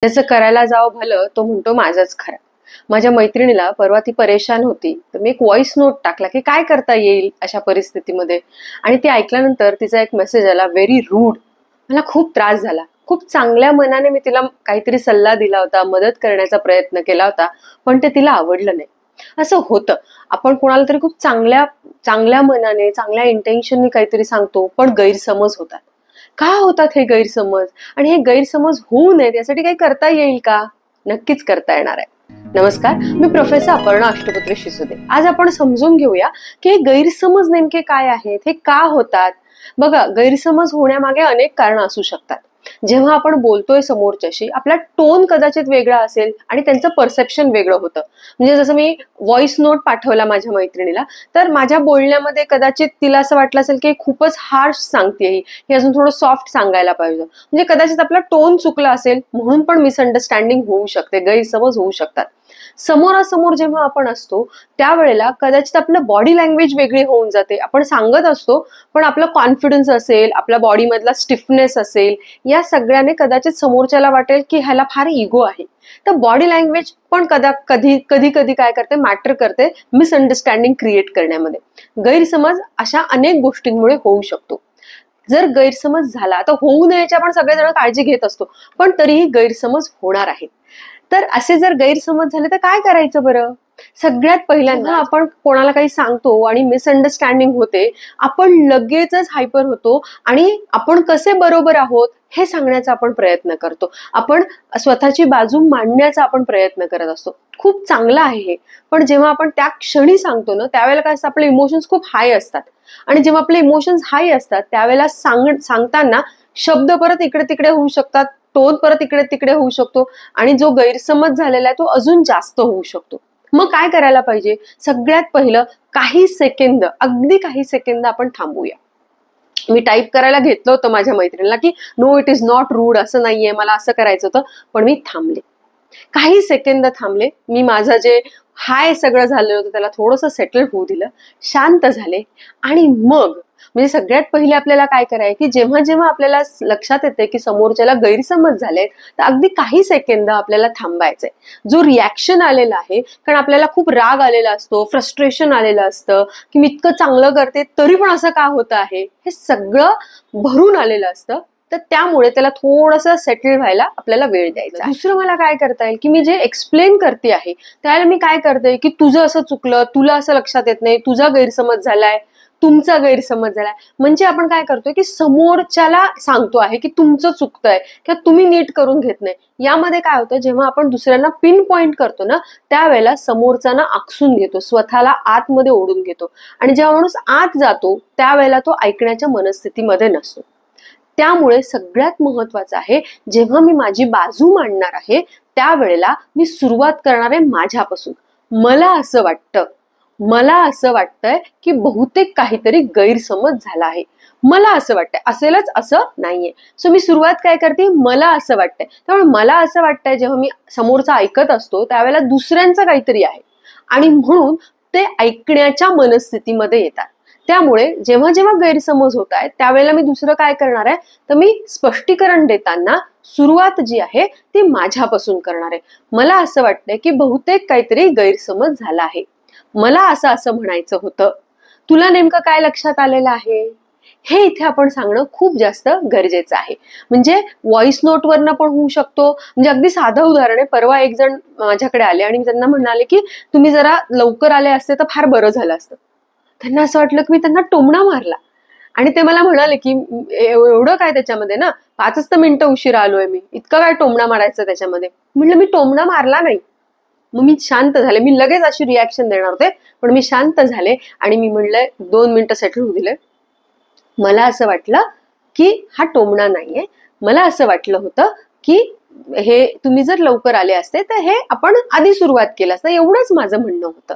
त्याचं करायला जावं भलं तो म्हणतो माझंच खरं. माझ्या मैत्रिणीला परवा ती परेशान होती, तर मी एक व्हॉइस नोट टाकला की काय करता येईल अशा परिस्थितीमध्ये. आणि ती ऐकल्यानंतर तिचा एक मेसेज आला, व्हेरी रूड. मला खूप त्रास झाला. खूप चांगल्या मनाने मी तिला काहीतरी सल्ला दिला होता, मदत करण्याचा प्रयत्न केला होता, पण ते तिला आवडलं नाही. असं होतं. आपण कोणाला तरी खूप चांगल्या चांगल्या मनाने चांगल्या इंटेन्शनने काहीतरी सांगतो, पण गैरसमज होतात. का होतात हे गैरसमज? आणि हे गैरसमज होऊ नयेत यासाठी काही करता येईल का? नक्कीच करता येणार आहे. नमस्कार, मी प्रोफेसर अपर्णा अष्टपुत्री शिसुदे. आज आपण समजून घेऊया की गैरसमज नेमके काय आहेत, हे का होतात. बघा, गैरसमज होण्यामागे अनेक कारणं असू शकतात. जेव्हा आपण बोलतोय समोरच्याशी, आपला टोन कदाचित वेगळा असेल आणि त्यांचं परसेप्शन वेगळं होतं. म्हणजे जसं मी व्हॉइस नोट पाठवला माझ्या मैत्रिणीला, तर माझ्या बोलण्यामध्ये कदाचित तिला असं वाटलं असेल की खूपच हार्श सांगते ही अजून थोडं सॉफ्ट सांगायला पाहिजे. म्हणजे कदाचित आपला टोन चुकला असेल, म्हणून पण मिसअंडरस्टँडिंग होऊ शकते, गैरसमज होऊ शकतात. समोरासमोर जेव्हा आपण असतो त्यावेळेला कदाचित आपलं बॉडी लँग्वेज वेगळी होऊन जाते. आपण सांगत असतो, पण आपला कॉन्फिडन्स असेल, आपल्या बॉडीमधला स्टिफनेस असेल, या सगळ्याने कदाचित समोरच्याला वाटेल की ह्याला फार इगो आहे. तर बॉडी लँग्वेज पण कधी कधी काय करते, मॅटर करते मिसअंडरस्टँडिंग क्रिएट करण्यामध्ये. गैरसमज अशा अनेक गोष्टींमुळे होऊ शकतो. जर गैरसमज झाला तर होऊ नयेची आपण सगळेजण काळजी घेत असतो, पण तरीही गैरसमज होणार आहेत. तर असे जर गैरसमज झाले तर काय करायचं बरं? सगळ्यात पहिल्यांदा आपण कोणाला काही सांगतो आणि मिसअंडरस्टँडिंग होते, आपण लगेचच हायपर होतो आणि आपण कसे बरोबर आहोत हे सांगण्याचा आपण प्रयत्न करतो. आपण स्वतःची बाजू मांडण्याचा आपण प्रयत्न करत असतो. खूप चांगलं आहे हे, पण जेव्हा आपण त्या क्षणी सांगतो ना, त्यावेळेला काय असतं, आपले इमोशन्स खूप हाय असतात. आणि जेव्हा आपले इमोशन्स हाय असतात त्यावेळेला सांगताना शब्द परत इकडे तिकडे होऊ शकतात, टोन परत इकडे तिकडे होऊ शकतो आणि जो गैरसमज झालेला आहे तो अजून जास्त होऊ शकतो. मग काय करायला पाहिजे? सगळ्यात पहिलं काही सेकंद, अगदी काही सेकंद आपण थांबूया. मी टाईप करायला घेतलं होतं माझ्या मैत्रिणीला की no it is not rude, असं नाहीये, मला असं करायचं होतं, पण मी थांबले. काही सेकंद थांबले. मी माझं जे हाय सगळं झालं होतं त्याला थोडंसं सेटल होऊ दिलं, शांत झाले. आणि मग म्हणजे सगळ्यात पहिले आपल्याला काय करायचं की जेव्हा जेव्हा आपल्याला लक्षात येते की समोरच्याला गैरसमज झाले, तर अगदी काही सेकंद आपल्याला थांबायचंय. जो रिॲक्शन आलेला आहे, कारण आपल्याला खूप राग आलेला असतो, फ्रस्ट्रेशन आलेलं असतं की मी इतकं चांगलं करते तरी पण असं का होत आहे, हे सगळं भरून आलेलं असतं. तर त्यामुळे त्याला थोडंसं सेटल व्हायला आपल्याला वेळ द्यायचा. दुसरं मला काय करता येईल की मी जे एक्सप्लेन करते आहे त्याला मी काय करते की तुझं असं चुकलं, तुला असं लक्षात येत नाही, तुझा गैरसमज झालाय, तुमचा गैरसमज झालाय. म्हणजे आपण काय करतोय की समोरच्याला सांगतो आहे की तुमचं चुकतंय किंवा तुम्ही नीट करून घेत नाही. यामध्ये काय होतं, जेव्हा आपण दुसऱ्यांना पिन पॉइंट करतो ना, त्यावेळेला समोरचा ना आकसून घेतो, स्वतःला आतमध्ये ओढून घेतो. आणि जेव्हा माणूस आत जातो त्यावेळेला तो ऐकण्याच्या मनस्थितीमध्ये नसतो. त्यामुळे सगळ्यात महत्वाचं आहे, जेव्हा मी माझी बाजू मांडणार आहे त्यावेळेला मी सुरुवात करणार आहे माझ्यापासून. मला असं वाटतंय की बहुतेक काहीतरी गैरसमज झाला आहे. मला असं वाटतंय, असेलच असं नाहीये. सो मी सुरुवात काय करते, मला असं वाटतंय. त्यामुळे मला असं वाटतंय जेव्हा मी समोरचा ऐकत असतो त्यावेळेला दुसऱ्यांचं काहीतरी आहे आणि म्हणून ते ऐकण्याच्या मनस्थितीमध्ये येतात. त्यामुळे जेव्हा जेव्हा गैरसमज होत आहेत त्यावेळेला मी दुसरं काय करणार आहे, तर मी स्पष्टीकरण देताना सुरुवात जी आहे ती माझ्यापासून करणार आहे. मला असं वाटतंय की बहुतेक काहीतरी गैरसमज झाला आहे. मला असं म्हणायचं होतं, तुला नेमकं काय लक्षात आलेलं आहे, हे इथे आपण सांगणं खूप जास्त गरजेचं आहे. म्हणजे व्हॉइस नोटवरनं पण होऊ शकतो. म्हणजे अगदी साधं उदाहरण आहे, परवा एक जण माझ्याकडे आले आणि त्यांना म्हणाले की तुम्ही जरा लवकर आले असते तर फार बरं झालं असतं. त्यांना असं वाटलं की मी त्यांना टोमणा मारला आणि ते मला म्हणाले की एवढं काय त्याच्यामध्ये ना, 5च तर मिनिटं उशिरा आलोय मी, इतकं काय टोमणा मारायचं त्याच्यामध्ये. म्हटलं मी टोमणा मारला नाही. मग मी शांत झाले. मी लगेच अशी रिॲक्शन देणार होते, पण मी शांत झाले आणि मी म्हणलं 2 मिनिटं सेटल होऊ दिले. मला असं वाटलं की हा टोमणा नाहीये. मला असं वाटलं होतं की हे तुम्ही जर लवकर आले असते तर हे आपण आधी सुरुवात केलं असतं, एवढंच माझं म्हणणं होतं.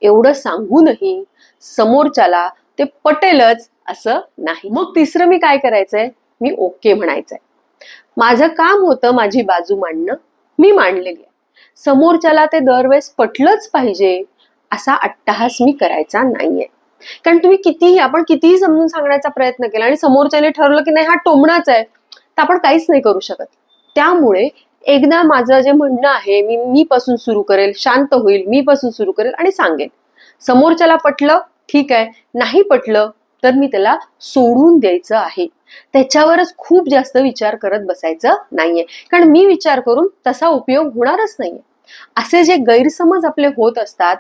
एवढं सांगूनही समोरच्याला ते पटेलच असं नाही. मग तिसरं मी काय करायचंय, मी ओके म्हणायचंय. माझं काम होतं माझी बाजू मांडणं, मी मांडलेली आहे. समोरच्याला ते दरवेळेस पटलंच पाहिजे असा अट्टहास मी करायचा नाहीये. कारण आपण कितीही समजून सांगण्याचा प्रयत्न केला आणि समोरच्याने ठरवलं की नाही हा टोमणाच आहे, तर आपण काहीच नाही करू शकत. त्यामुळे एकदा माझं जे म्हणणं आहे मी पासून सुरू करेल, शांत होईल, मी पासून सुरू करेल आणि सांगेन. समोरच्याला पटलं ठीक आहे, नाही पटलं तर मी त्याला सोडून द्यायचं आहे. त्याच्यावरच खूप जास्त विचार करत बसायचं नाहीये, कारण मी विचार करून तसा उपयोग होणारच नाहीये. असे जे गैरसमज आपले होत असतात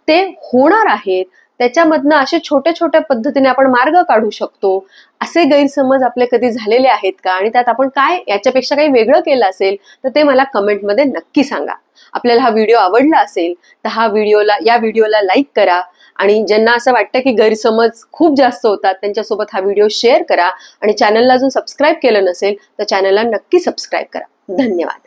ते होणार आहेत, त्याच्यामधनं असे छोट्या छोट्या पद्धतीने आपण मार्ग काढू शकतो. असे गैरसमज आपले कधी झालेले आहेत का, आणि त्यात आपण काय याच्यापेक्षा काही वेगळं केलं असेल तर ते मला कमेंटमध्ये नक्की सांगा. आपल्याला हा व्हिडिओ आवडला असेल तर या व्हिडिओला लाईक करा, आणि ज्यांना असं वाटतं की गैरसमज खूप जास्त होतात त्यांच्यासोबत हा व्हिडिओ शेअर करा, आणि चॅनलला अजून सबस्क्राईब केलं नसेल तर चॅनलला नक्की सबस्क्राईब करा. धन्यवाद.